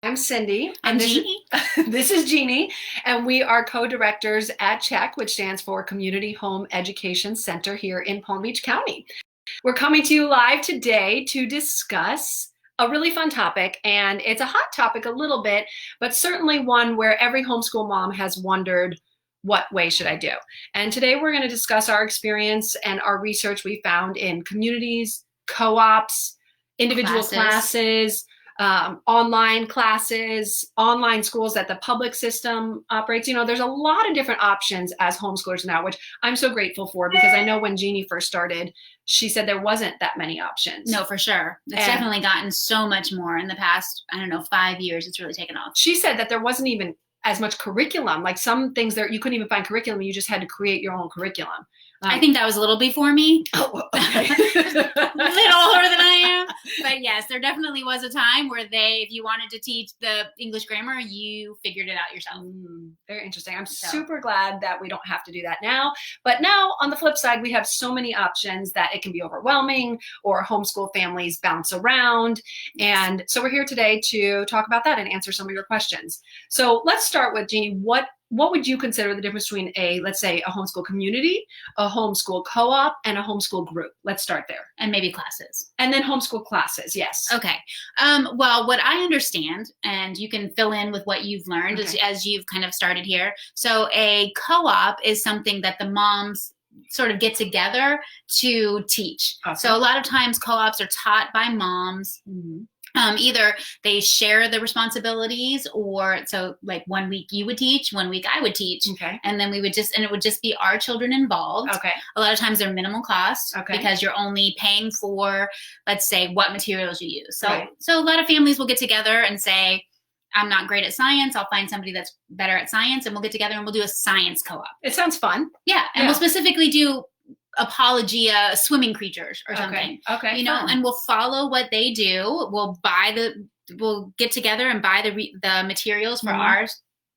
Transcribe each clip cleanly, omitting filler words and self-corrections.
I'm Cindy. I'm Jeanne. This is Jeannie, and we are co-directors at CHEC, which stands for Community Home Education Center here in Palm Beach County. We're coming to you live today to discuss a really fun topic, and it's a hot topic a little bit, but certainly one where every homeschool mom has wondered, what way should I do? And today we're going to discuss our experience and our research we found in communities, co-ops, individual classes, online classes, online schools that the public system operates. You know, there's a lot of different options as homeschoolers now, which I'm so grateful for, because I know when Jeannie first started, she said there wasn't that many options. No, for sure. It's definitely gotten so much more in the past, 5 years. It's really taken off. She said that there wasn't even as much curriculum. Like some things there, you couldn't even find curriculum. You just had to create your own curriculum. I think that was a little before me. Oh, okay. A little older than I am. But yes, there definitely was a time where if you wanted to teach the English grammar, you figured it out yourself. Very interesting. I'm super glad that we don't have to do that now. But now, on the flip side, we have so many options that it can be overwhelming, or homeschool families bounce around. And so we're here today to talk about that and answer some of your questions. So let's start with, Jeannie, what would you consider the difference between let's say a homeschool community, a homeschool co-op, and a homeschool group? Let's start there. And maybe classes. And then homeschool classes, yes. Okay. Well, what I understand, and you can fill in with what you've learned as you've kind of started here. So a co-op is something that the moms sort of get together to teach. So a lot of times co-ops are taught by moms. Either they share the responsibilities, or so like 1 week you would teach, 1 week I would teach, and then it would just be our children involved. A lot of times they're minimal cost because you're only paying for, let's say, what materials you use. So a lot of families will get together and say, I'm not great at science. I'll find somebody that's better at science, and we'll get together and we'll do a science co-op. It sounds fun. Yeah, and we'll specifically do apologia swimming creatures or something. And we'll follow what they do. We'll get together and buy the materials for our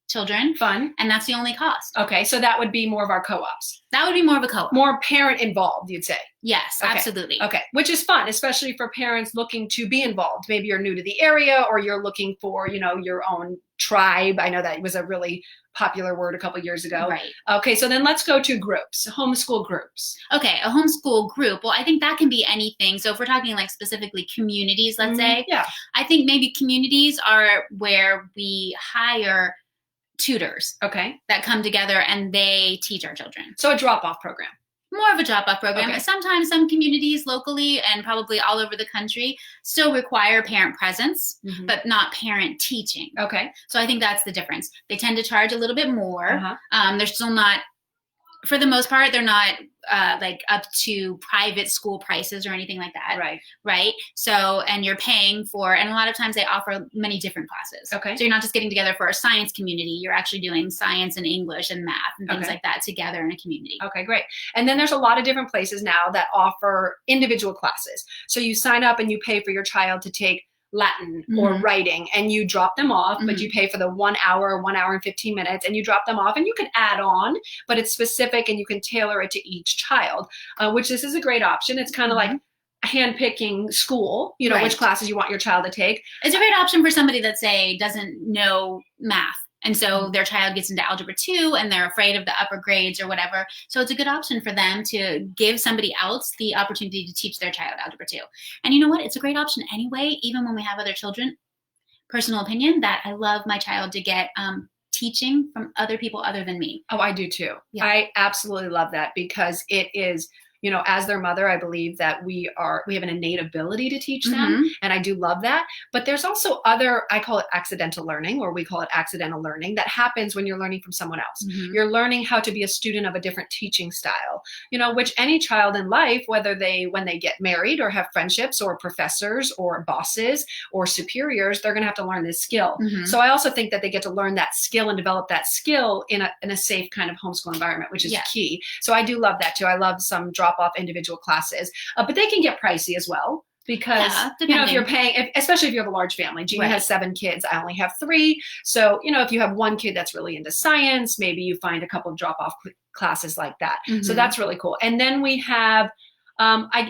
children. Fun. And that's the only cost. Okay, so that would be more of our co-ops. That would be more of a co-op. More parent involved, you'd say. Yes, absolutely. Okay, which is fun, especially for parents looking to be involved. Maybe you're new to the area, or you're looking for, your own tribe. I know that was a really popular word a couple years ago. Right. Okay, so then let's go to groups, homeschool groups. Okay, a homeschool group. Well, I think that can be anything. So if we're talking like specifically communities, let's say, I think maybe communities are where we hire tutors that come together and they teach our children. So a drop-off program. More of a drop-off program. Sometimes some communities locally and probably all over the country still require parent presence, but not parent teaching. So I think that's the difference. They tend to charge a little bit more. They're still not, for the most part, they're not like up to private school prices or anything like that. Right. So, and you're paying for, and a lot of times they offer many different classes. So you're not just getting together for a science community. You're actually doing science and English and math and things like that together in a community. Okay, great. And then there's a lot of different places now that offer individual classes. So you sign up and you pay for your child to take Latin or writing, and you drop them off, but you pay for the 1 hour, 1 hour and 15 minutes, and you drop them off, and you can add on, but it's specific and you can tailor it to each child, which this is a great option. It's kind of like hand-picking school, which classes you want your child to take. It's a great option for somebody that, say, doesn't know math. And so their child gets into algebra 2 and they're afraid of the upper grades or whatever. So it's a good option for them to give somebody else the opportunity to teach their child algebra 2. And you know what? It's a great option anyway, even when we have other children. Personal opinion, that I love my child to get teaching from other people other than me. Oh, I do too. Yeah. I absolutely love that, because it is, as their mother, I believe that we have an innate ability to teach them. And I do love that. But there's also I call it accidental learning, or we call it accidental learning, that happens when you're learning from someone else. You're learning how to be a student of a different teaching style, which any child in life, whether when they get married or have friendships or professors or bosses or superiors, they're going to have to learn this skill. So I also think that they get to learn that skill and develop that skill in a safe kind of homeschool environment, which is key. So I do love that too. I love some drop-off individual classes, but they can get pricey as well, because if you're paying, especially if you have a large family. Jeanne has 7 kids. I only have 3. So if you have one kid that's really into science, maybe you find a couple of drop-off classes like that. So that's really cool. And then we have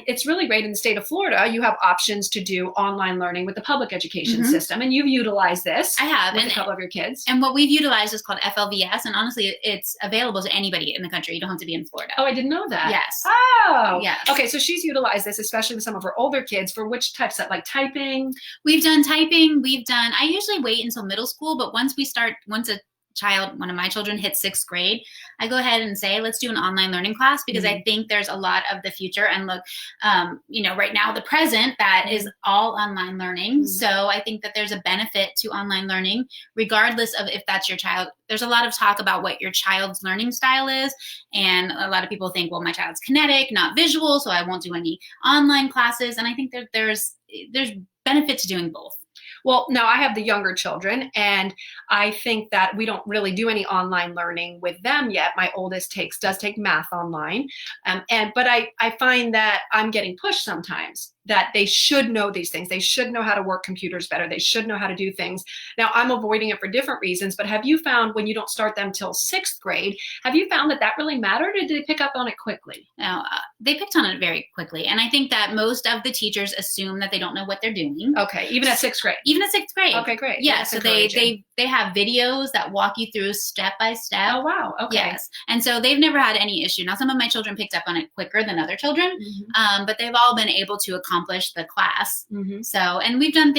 it's really great in the state of Florida. You have options to do online learning with the public education system, and you've utilized this. I have with a couple of your kids. And what we've utilized is called FLVS, and honestly, it's available to anybody in the country. You don't have to be in Florida. Oh, I didn't know that. Yes. Oh, yes. Okay, so she's utilized this, especially with some of her older kids, for which types of, like, typing? We've done typing. I usually wait until middle school, but once one of my children hits 6th grade, I go ahead and say, let's do an online learning class, because I think there's a lot of the future. And look, right now, the present, that is all online learning. So I think that there's a benefit to online learning, regardless of if that's your child. There's a lot of talk about what your child's learning style is. And a lot of people think, well, my child's kinetic, not visual, so I won't do any online classes. And I think that there's benefit to doing both. Well, no, I have the younger children, and I think that we don't really do any online learning with them yet. My oldest does take math online, but I find that I'm getting pushed sometimes that they should know these things. They should know how to work computers better. They should know how to do things. Now, I'm avoiding it for different reasons, but have you found, when you don't start them till 6th grade, have you found that really mattered, or did they pick up on it quickly? No, they picked on it very quickly. And I think that most of the teachers assume that they don't know what they're doing. Okay, even at 6th grade? Even at 6th grade. Okay, great. Yeah, so they have videos that walk you through step by step. Oh, wow. Okay. Yes. And so they've never had any issue. Now, some of my children picked up on it quicker than other children, but they've all been able to accomplish the class. So, and we've done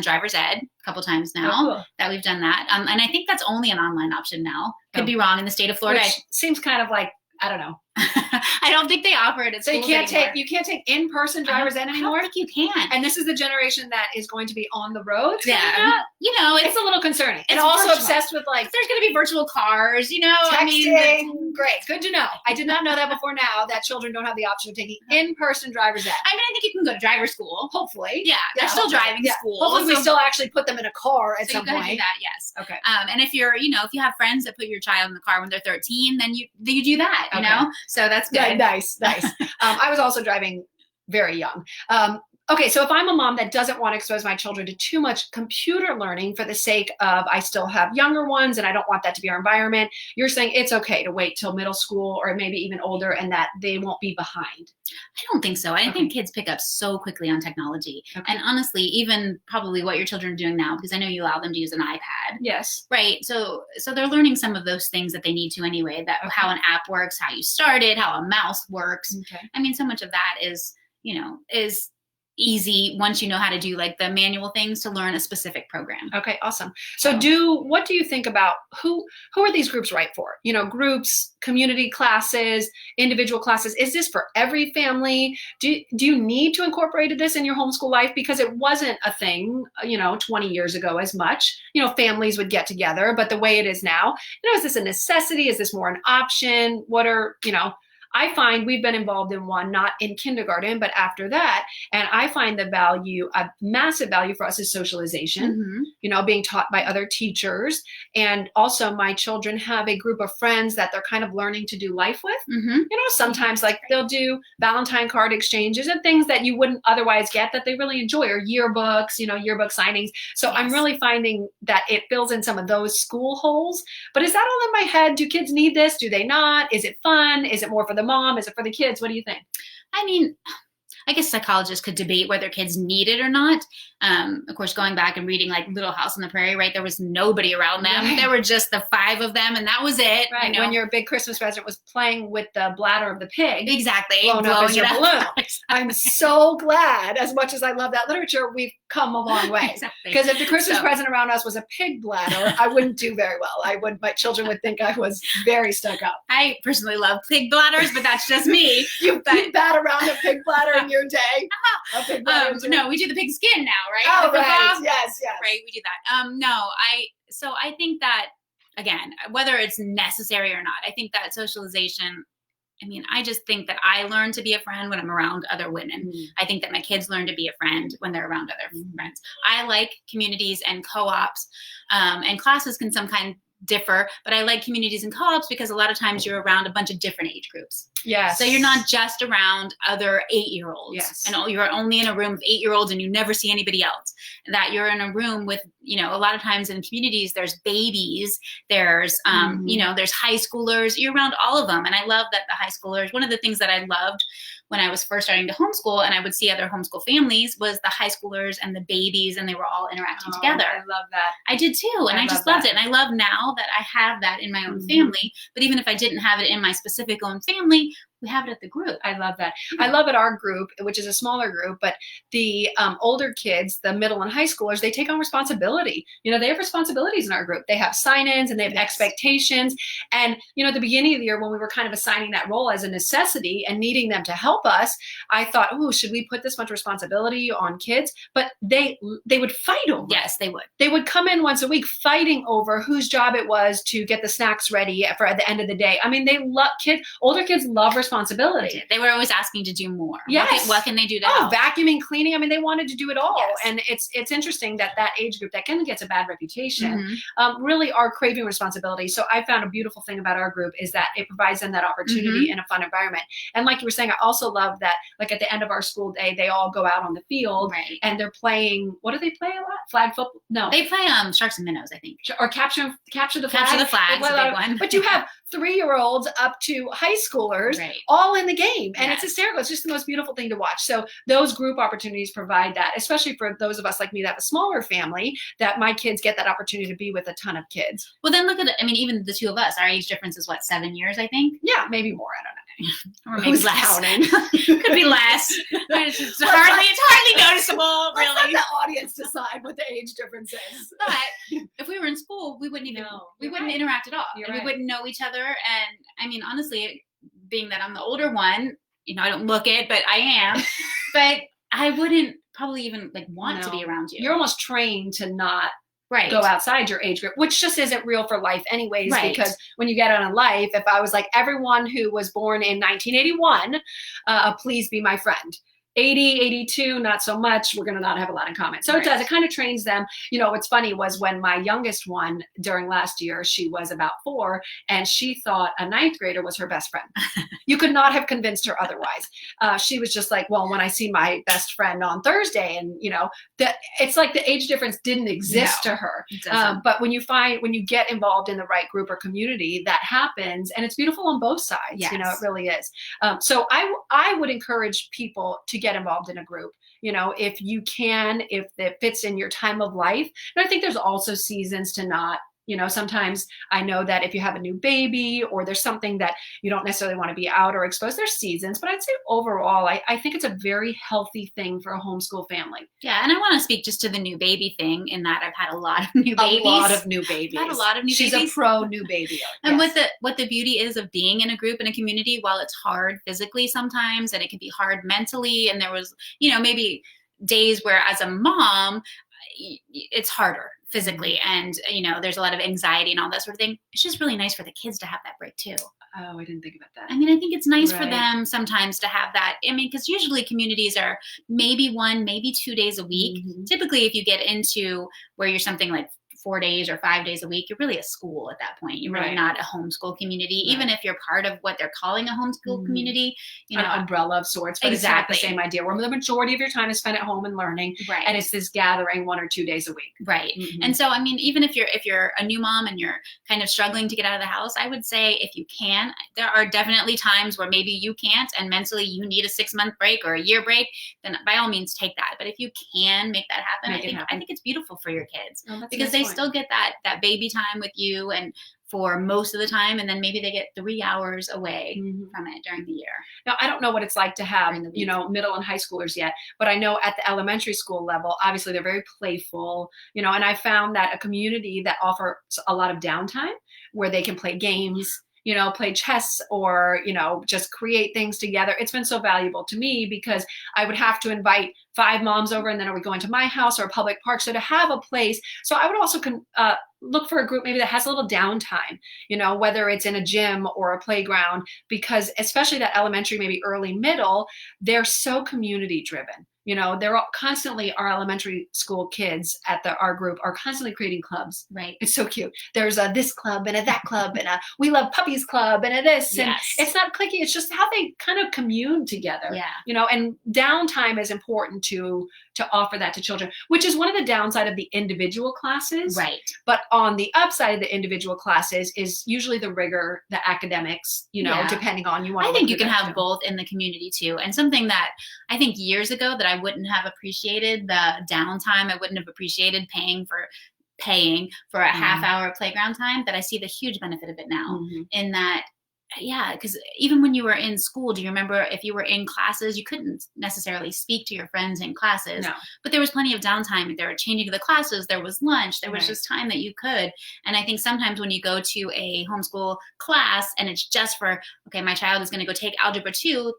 driver's ed a couple times now that we've done that. And I think that's only an online option now. Could be wrong in the state of Florida. Which seems kind of like, I don't know. I don't think they offer it at schools anymore. You can't take in-person driver's ed anymore? I don't think you can. And this is the generation that is going to be on the roads? Yeah. It's a little concerning. And also virtual. Obsessed with, like, there's going to be virtual cars, texting. Great. Good to know. I did not know that before now, that children don't have the option of taking in-person driver's ed. I think you can go to driver school. Hopefully. Yeah. They're still driving school. Hopefully we still actually put them in a car at some point. Do that, yes. Okay. And if you're, if you have friends that put your child in the car when they're 13, then you do that, you know? So that's good. Yeah, nice. I was also driving very young. Okay, so if I'm a mom that doesn't want to expose my children to too much computer learning for the sake of, I still have younger ones and I don't want that to be our environment, you're saying it's okay to wait till middle school or maybe even older, and that they won't be behind? I don't think so. I think kids pick up so quickly on technology. And honestly, even probably what your children are doing now, because I know you allow them to use an iPad. Yes. Right. So they're learning some of those things that they need to anyway, how an app works, how you start it, how a mouse works. Okay. I mean, so much of that is easy once you know how to do, like, the manual things to learn a specific program. Okay, awesome. So what do you think about who are these groups right for? Groups, community classes, individual classes. Is this for every family? Do you need to incorporate this in your homeschool life? Because it wasn't a thing, 20 years ago as much. Families would get together, but the way it is now, is this a necessity? Is this more an option? I find we've been involved in one, not in kindergarten, but after that. And I find a massive value for us is socialization, being taught by other teachers. And also my children have a group of friends that they're kind of learning to do life with. Sometimes like they'll do Valentine card exchanges and things that you wouldn't otherwise get that they really enjoy, or yearbooks, yearbook signings. So I'm really finding that it fills in some of those school holes. But is that all in my head? Do kids need this? Do they not? Is it fun? Is it more for the mom? Is it for the kids? What do you think? I mean, I guess psychologists could debate whether kids need it or not. Of course, going back and reading like Little House on the Prairie, right? There was nobody around them. Right. There were just the 5 of them, and that was it. Right. When your big Christmas present was playing with the bladder of the pig. Exactly. Blowing up as your balloon. I'm so glad, as much as I love that literature, we've come a long way. Exactly. Because if the Christmas present around us was a pig bladder, I wouldn't do very well. My children would think I was very stuck up. I personally love pig bladders, but that's just me. You bat around a pig bladder in your day? No, we do the pig skin now, right? Oh, right. Yes. Right, we do that. I think that, again, whether it's necessary or not, I think that socialization, I just think that I learn to be a friend when I'm around other women. I think that my kids learn to be a friend when they're around other friends. I like communities and co-ops, and classes can sometimes differ, but I like communities and co-ops because a lot of times you're around a bunch of different age groups. Yes. So you're not just around other 8-year-olds. Yes. And you're only in a room with 8-year-olds and you never see anybody else. That you're in a room with, a lot of times in communities, there's babies, there's, there's high schoolers, you're around all of them. And I love that the high schoolers, one of the things that I loved when I was first starting to homeschool and I would see other homeschool families was the high schoolers and the babies, and they were all interacting together. I love that. I did too. And I just loved it. And I love now that I have that in my own family. But even if I didn't have it in my specific own family, we have it at the group. I love that. I love at our group, which is a smaller group, but the older kids, the middle and high schoolers, they take on responsibility. They have responsibilities in our group. They have sign-ins and they have expectations. And, at the beginning of the year when we were kind of assigning that role as a necessity and needing them to help us, I thought, oh, should we put this much responsibility on kids? But they would fight over it. Yes, they would. They would come in once a week fighting over whose job it was to get the snacks ready for at the end of the day. I mean, older kids love responsibility. They were always asking to do more. Yes. What can they do to help? Vacuuming, cleaning. I mean, they wanted to do it all. Yes. And it's interesting that age group that kind of gets a bad reputation really are craving responsibility. So I found a beautiful thing about our group is that it provides them that opportunity in a fun environment. And like you were saying, I also love that, like at the end of our school day, they all go out on the field and they're playing. What do they play a lot? Flag football? No, they play Sharks and Minnows, I think, or capture the flag. Capture the flag. Is a big one. But you have 3-year-olds up to high schoolers all in the game, and it's hysterical. It's just the most beautiful thing to watch. So those group opportunities provide that, especially for those of us like me that have a smaller family, that my kids get that opportunity to be with a ton of kids. Well, then look at it. I mean, even the two of us, our age difference is what, 7 years, I think? Yeah, maybe more. I don't know. Or maybe less. Counting? Could be less. It's hardly noticeable, really. Let the audience decide what the age difference is. But if we were in school, we wouldn't even we wouldn't interact at all. And we wouldn't know each other. And I mean, honestly, being that I'm the older one, I don't look it, but I am. But I wouldn't probably even want to be around you. You're almost trained to not go outside your age group, which just isn't real for life anyways, because when you get out in life, if I was like everyone who was born in 1981, please be my friend. 80, 82, not so much. We're going to not have a lot in common. So it does. It kind of trains them. What's funny was when my youngest one during last year, she was about 4, and she thought a 9th grader was her best friend. You could not have convinced her otherwise. She was just like, well, when I see my best friend on Thursday, and that it's like the age difference didn't exist to her. But when you get involved in the right group or community, that happens, and it's beautiful on both sides. Yes. It really is. So I would encourage people to get involved in a group, if you can, if it fits in your time of life. And I think there's also seasons to not, sometimes I know that if you have a new baby or there's something that you don't necessarily want to be out or exposed, there's seasons. But I'd say overall, I think it's a very healthy thing for a homeschool family. Yeah. And I want to speak just to the new baby thing in that I've had a lot of new babies. A lot of new babies. I've had a lot of new babies. She's a pro new baby. And what the beauty is of being in a group in a community, while it's hard physically sometimes, and it can be hard mentally. And there was, maybe days where as a mom, it's harder physically, and there's a lot of anxiety and all that sort of thing. It's just really nice for the kids to have that break too. Oh, I didn't think about that. I mean, I think it's nice for them sometimes to have that. I mean, because usually communities are maybe 1, maybe 2 days a week. Typically, if you get into where you're something like 4 days or 5 days a week, you're really a school at that point. You're really not a homeschool community, even if you're part of what they're calling a homeschool community, an umbrella of sorts, but it's not the same idea where the majority of your time is spent at home and learning. And it's this gathering 1 or 2 days a week. And so, I mean, even if you're a new mom and you're kind of struggling to get out of the house, I would say if you can, there are definitely times where maybe you can't and mentally you need a 6-month break or a year break, then by all means take that. But if you can make that happen, I think it's beautiful for your kids because they still get that baby time with you and for most of the time, and then maybe they get 3 hours away from it during the year. Now, I don't know what it's like to have, middle and high schoolers yet, but I know at the elementary school level, obviously they're very playful, and I found that a community that offers a lot of downtime where they can play games, play chess or, just create things together. It's been so valuable to me because I would have to invite 5 moms over and then are we going to my house or a public park? So to have a place. So I would also look for a group maybe that has a little downtime, whether it's in a gym or a playground, because especially that elementary, maybe early middle, they're so community driven. They're all constantly, our elementary school kids at our group are constantly creating clubs. Right. It's so cute. There's a this club and a that club and a we love puppies club and a this. And it's not clicky. It's just how they kind of commune together. Yeah. And downtime is important to offer that to children, which is one of the downside of the individual classes. Right. But on the upside of the individual classes is usually the rigor, the academics, depending on you want. I think you can have both in the community too. And something that I think years ago that I wouldn't have appreciated the downtime. I wouldn't have appreciated paying for a half hour playground time, that I see the huge benefit of it now in that. Yeah, because even when you were in school, do you remember if you were in classes, you couldn't necessarily speak to your friends in classes, but there was plenty of downtime. They were changing the classes, there was lunch, there was just time that you could. And I think sometimes when you go to a homeschool class and it's just for, okay, my child is going to go take algebra 2,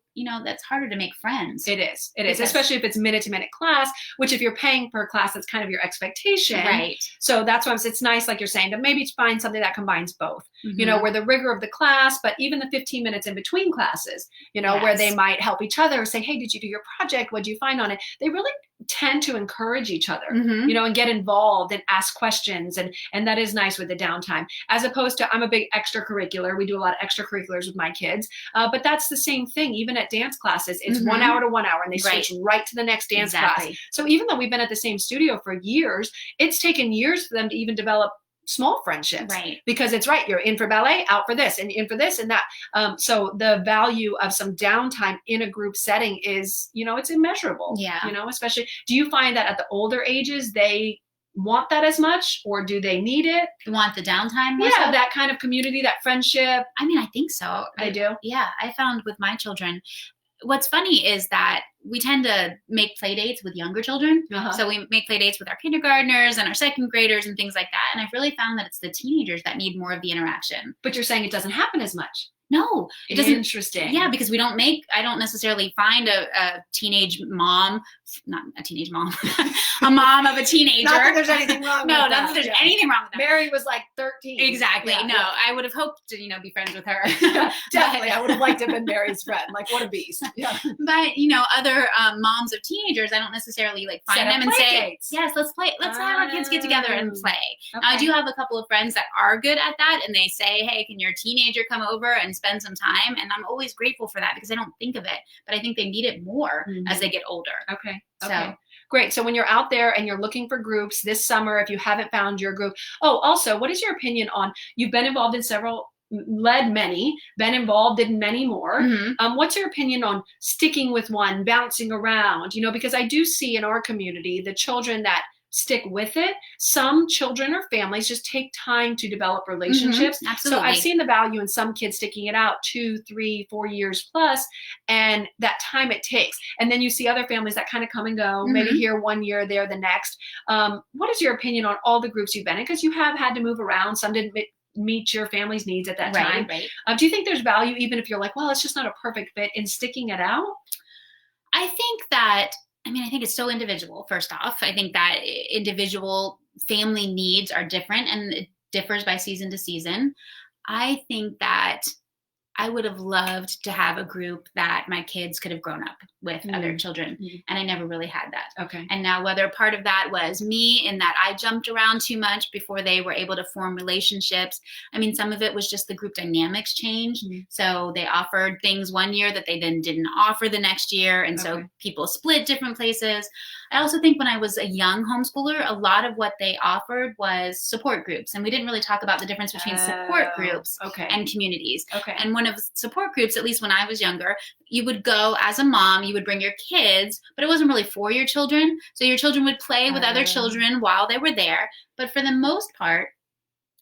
that's harder to make friends. It is, especially if it's minute-to-minute class, which if you're paying per class, that's kind of your expectation. Right. So that's why it's nice, like you're saying, to maybe find something that combines both, where the rigor of the class, but even the 15 minutes in between classes, where they might help each other, say, hey, did you do your project? What did you find on it? They really tend to encourage each other, and get involved and ask questions. And that is nice with the downtime, as opposed to, I'm a big extracurricular. We do a lot of extracurriculars with my kids. But that's the same thing. Even at dance classes, it's 1 hour to 1 hour and they switch right to the next dance class. So even though we've been at the same studio for years, it's taken years for them to even develop small friendships, because it's you're in for ballet, out for this, and in for this and that. So the value of some downtime in a group setting is, it's immeasurable. Especially, do you find that at the older ages they want that as much, or do they need it? They want the downtime? Yeah, that kind of community, that friendship. I mean, I think so. They do? Yeah, I found with my children, what's funny is that we tend to make play dates with younger children. So we make play dates with our kindergartners and our second graders and things like that. And I've really found that it's the teenagers that need more of the interaction. But you're saying it doesn't happen as much. No, it doesn't. Interesting. Yeah, because I don't necessarily find a teenage mom, not a teenage mom, a mom of a teenager. Not that there's anything wrong with that. No, not that there's anything wrong with that. Mary was like 13. Exactly. I would have hoped to, be friends with her. Definitely. I would have liked to have been Mary's friend. Like, what a beast. Yeah. But, other moms of teenagers, I don't necessarily find them and say, dates. Yes, let's play. Let's have our kids get together and play. Okay. Now, I do have a couple of friends that are good at that, and they say, hey, can your teenager come over and spend some time? And I'm always grateful for that, because I don't think of it, but I think they need it more as they get older. Okay. So great. So when you're out there and you're looking for groups this summer, if you haven't found your group, also, what is your opinion on, you've been involved in several, led many, been involved in many more. What's your opinion on sticking with one, bouncing around? Because I do see in our community, the children that stick with it, some children or families just take time to develop relationships. Absolutely. So I've seen the value in some kids sticking it out 2, 3, 4 years plus, and that time it takes. And then you see other families that kind of come and go, maybe here 1 year, there the next. What is your opinion on all the groups you've been in? Because you have had to move around. Some didn't meet your family's needs at that time. Right. Do you think there's value, even if you're like, well, it's just not a perfect fit, in sticking it out? I think it's so individual, first off. I think that individual family needs are different, and it differs by season to season. I think that I would have loved to have a group that my kids could have grown up with other children. And I never really had that. Okay. And now, whether part of that was me in that I jumped around too much before they were able to form relationships. I mean, some of it was just the group dynamics changed. So they offered things one year that they then didn't offer the next year. And so people split different places. I also think when I was a young homeschooler, a lot of what they offered was support groups. And we didn't really talk about the difference between support groups and communities. And one of support groups, at least when I was younger, you would go as a mom, you would bring your kids, but it wasn't really for your children. So your children would play with other children while they were there. But for the most part,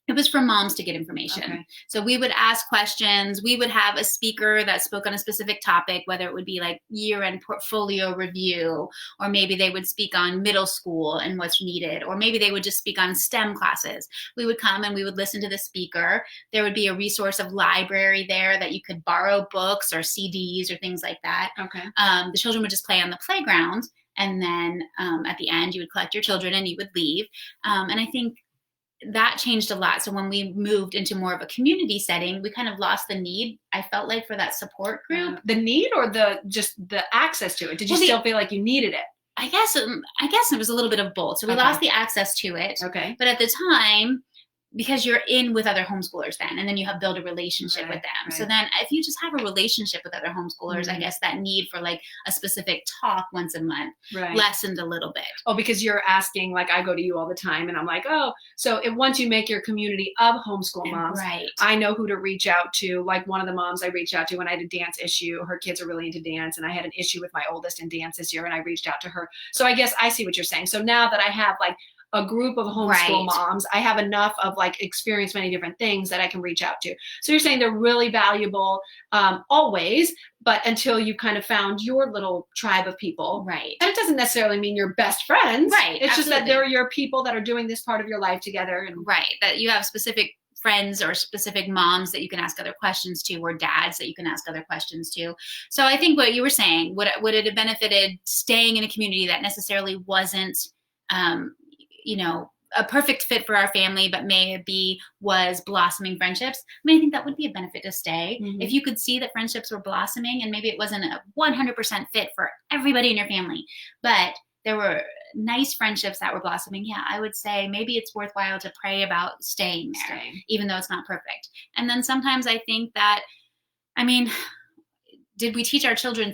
it was for moms to get information. So we would ask questions. We would have a speaker that spoke on a specific topic, whether it would be like year-end portfolio review, or maybe they would speak on middle school and what's needed, or maybe they would just speak on STEM classes. We would come and we would listen to the speaker. There would be a resource of library there that you could borrow books or CDs or things like that. The children would just play on the playground. And then at the end, you would collect your children and you would leave. And I think that changed a lot. So when we moved into more of a community setting, we kind of lost the need, I felt like, for that support group. The need or just the access to it? Did you still feel like you needed it? I guess it was a little bit of both. So we lost the access to it. Okay. But at the time, because you're in with other homeschoolers then, and then you have built a relationship with them. Right. So then if you just have a relationship with other homeschoolers, I guess that need for like a specific talk once a month lessened a little bit. Oh, because you're asking, like I go to you all the time and I'm like, oh, so once you make your community of homeschool moms, I know who to reach out to. Like one of the moms I reached out to when I had a dance issue, her kids are really into dance, and I had an issue with my oldest in dance this year, and I reached out to her. So I guess I see what you're saying. So now that I have like a group of homeschool moms, I have enough of like experience many different things that I can reach out to. So you're saying they're really valuable always, but until you kind of found your little tribe of people. Right. And it doesn't necessarily mean you're best friends. Right. It's just that they're your people that are doing this part of your life together. And that you have specific friends or specific moms that you can ask other questions to, or dads that you can ask other questions to. So I think what you were saying, would it have benefited staying in a community that necessarily wasn't a perfect fit for our family, but maybe was blossoming friendships? I mean, I think that would be a benefit to stay. If you could see that friendships were blossoming, and maybe it wasn't a 100% fit for everybody in your family, but there were nice friendships that were blossoming. Yeah, I would say maybe it's worthwhile to pray about staying there, even though it's not perfect. And then sometimes I think that, I mean, did we teach our children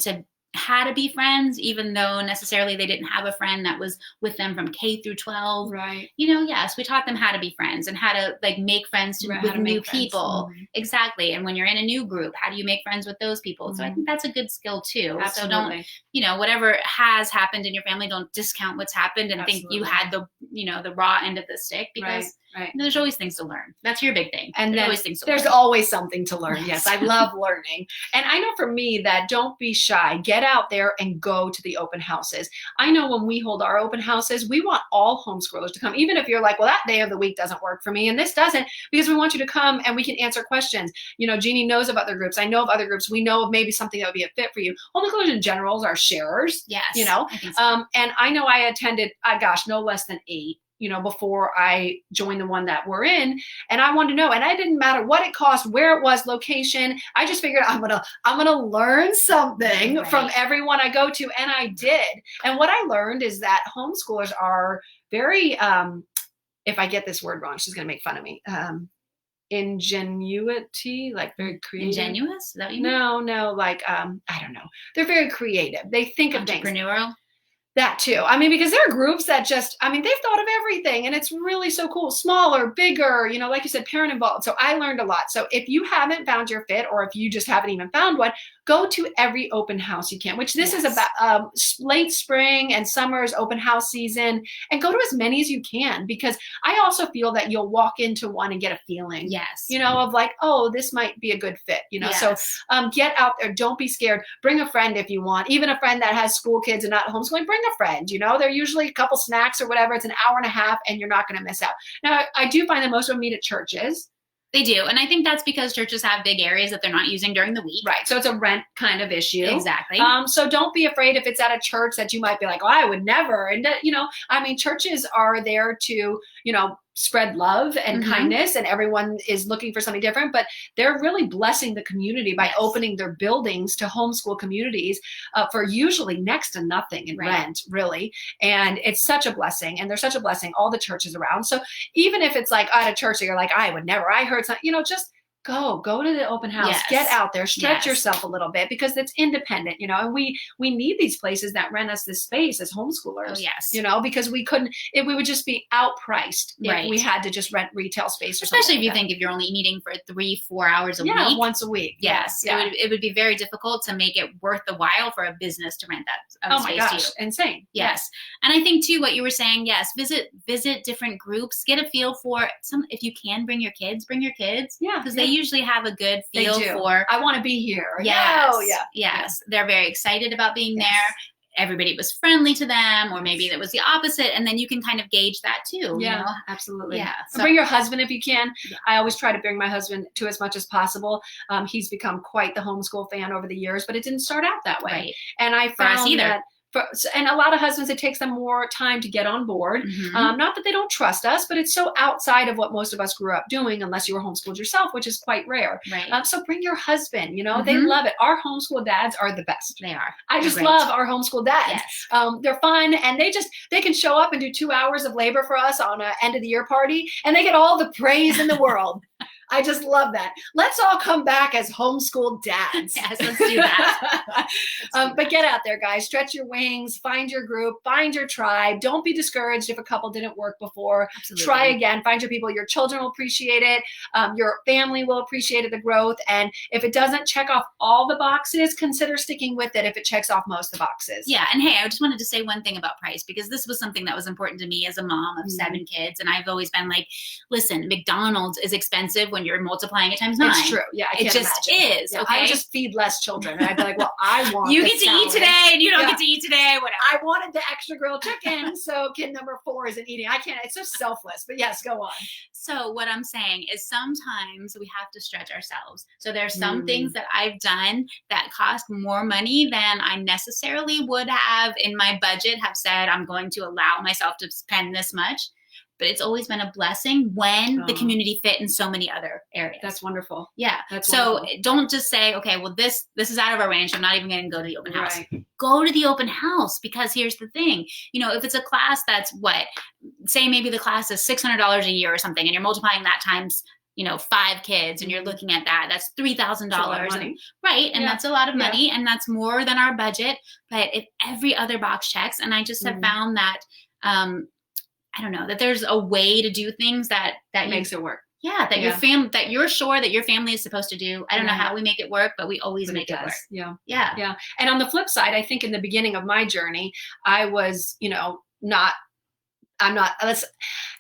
how to be friends, even though necessarily they didn't have a friend that was with them from K through 12. Right. Yes, we taught them how to be friends and how to like make friends with new people. Exactly. And when you're in a new group, how do you make friends with those people? So I think that's a good skill too. Absolutely. So don't, whatever has happened in your family, don't discount what's happened and think you had the raw end of the stick, because there's always things to learn. That's your big thing. And there's always something to learn. Yes, I love learning. And I know for me that don't be shy. Get out there and go to the open houses. I know when we hold our open houses, we want all homeschoolers to come, even if you're like, well, that day of the week doesn't work for me and this doesn't, because we want you to come and we can answer questions. Jeanne knows of other groups. I know of other groups. We know of maybe something that would be a fit for you. Homeschoolers in general are sharers. Yes. I think so. And I know I attended, no less than 8. Before I joined the one that we're in, and I wanted to know, and it didn't matter what it cost, where it was, location. I just figured I'm gonna learn something from everyone I go to, and I did. And what I learned is that homeschoolers are very, if I get this word wrong, she's gonna make fun of me. Ingenuity, like very creative. Ingenuous? Is that what you mean? No, like I don't know. They're very creative. They think of things. Entrepreneurial. That too. I mean, because there are groups that just, they've thought of everything, and it's really so cool. Smaller, bigger, like you said, parent involved. So I learned a lot. So if you haven't found your fit, or if you just haven't even found one, go to every open house you can, which this is about late spring and summer's open house season, and go to as many as you can, because I also feel that you'll walk into one and get a feeling, of like, oh, this might be a good fit, So get out there. Don't be scared. Bring a friend if you want, even a friend that has school kids and not homeschooling. Bring a friend, they're usually a couple snacks or whatever. It's an hour and a half and you're not going to miss out. Now, I do find that most of them meet at churches. They do. And I think that's because churches have big areas that they're not using during the week. Right. So it's a rent kind of issue. Exactly. So don't be afraid if it's at a church that you might be like, oh, I would never. And, churches are there to, spread love and kindness, and everyone is looking for something different, but they're really blessing the community by opening their buildings to homeschool communities for usually next to nothing in rent, really. And it's such a blessing, and they're such a blessing, all the churches around. So even if it's like at a church that you're like, I would never, I heard something, just go to the open house, get out there, stretch yourself a little bit, because it's independent, and we need these places that rent us this space as homeschoolers, because we would just be outpriced if we had to just rent retail space, or especially if you like think if you're only meeting for 3-4 hours a week. Once a week. Yes. It would be very difficult to make it worth the while for a business to rent that space to you. Insane. Yes. And I think too, what you were saying, visit different groups, get a feel for if you can bring your kids, because they usually have a good feel for, I want to be here. Yes. They're very excited about being there. Everybody was friendly to them, or maybe it was the opposite. And then you can kind of gauge that too. Yeah, absolutely. Yeah. So bring your husband if you can. Yeah. I always try to bring my husband to as much as possible. He's become quite the homeschool fan over the years, but it didn't start out that way. Right. And I found that and a lot of husbands, it takes them more time to get on board. Mm-hmm. Not that they don't trust us, but it's so outside of what most of us grew up doing, unless you were homeschooled yourself, which is quite rare. Right. So bring your husband, Mm-hmm. they love it. Our homeschool dads are the best. They are. I just love our homeschool dads. Yes. They're fun, and they can show up and do 2 hours of labor for us on an end of the year party, and they get all the praise in the world. I just love that. Let's all come back as homeschool dads. Yes, let's do that. But get out there, guys. Stretch your wings. Find your group. Find your tribe. Don't be discouraged if a couple didn't work before. Absolutely. Try again. Find your people. Your children will appreciate it. Your family will appreciate the growth. And if it doesn't check off all the boxes, consider sticking with it if it checks off most of the boxes. Yeah. And hey, I just wanted to say one thing about price, because this was something that was important to me as a mom of 7 kids. And I've always been like, listen, McDonald's is expensive when you're multiplying it times 9. It's true. Yeah, it just imagine. is. Yeah, okay, I would just feed less children. And I'd be like, well, I want you get to eat today, and you don't get to eat today. Whatever. I wanted the extra grilled chicken, so kid number 4 isn't eating. I can't. It's so selfless. But yes, go on. So what I'm saying is sometimes we have to stretch ourselves. So there's some things that I've done that cost more money than I necessarily would have in my budget. Have said I'm going to allow myself to spend this much. But it's always been a blessing when the community fit in so many other areas. That's wonderful. Yeah. That's so wonderful. Don't just say, okay, well, this is out of our range. I'm not even going to go to the open house. Right. Go to the open house, because here's the thing. If it's a class that's say maybe the class is $600 a year or something, and you're multiplying that times 5 kids, and you're looking at that's $3,000. Right. And that's a lot of money, and that's more than our budget. But if every other box checks, and I just have found that, I don't know, that there's a way to do things that makes it work. Yeah, that you're sure that your family is supposed to do. I don't know how we make it work, but we always make it work. Yeah. And on the flip side, I think in the beginning of my journey, I was,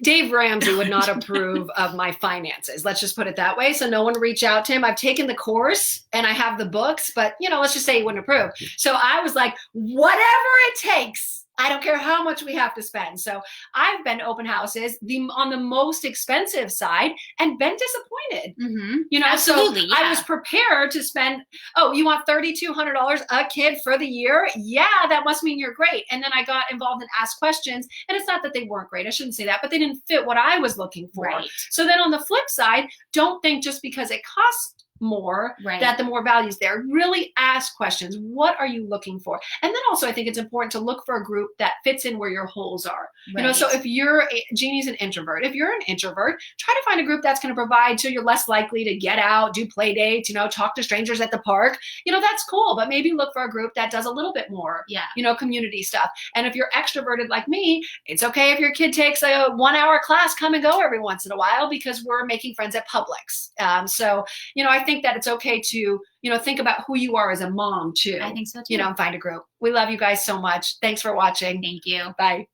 Dave Ramsey would not approve of my finances. Let's just put it that way. So no one reached out to him. I've taken the course and I have the books, but let's just say he wouldn't approve. So I was like, whatever it takes. I don't care how much we have to spend. So I've been to open houses on the most expensive side and been disappointed. Absolutely. So I was prepared to spend, you want $3,200 a kid for the year? Yeah, that must mean you're great. And then I got involved and asked questions. And it's not that they weren't great. I shouldn't say that, but they didn't fit what I was looking for. Right. So then on the flip side, don't think just because it costs more that the more value is there. Really ask questions. What are you looking for? And then also I think it's important to look for a group that fits in where your holes are. So if Jeannie's an introvert, if you're an introvert, try to find a group that's going to provide, so you're less likely to get out, do play dates, talk to strangers at the park. That's cool, but maybe look for a group that does a little bit more community stuff. And if you're extroverted like me, it's okay if your kid takes a 1-hour class, come and go every once in a while, because we're making friends at Publix. I think that it's okay to, think about who you are as a mom too. I think so too. And find a group. We love you guys so much. Thanks for watching. Thank you. Bye.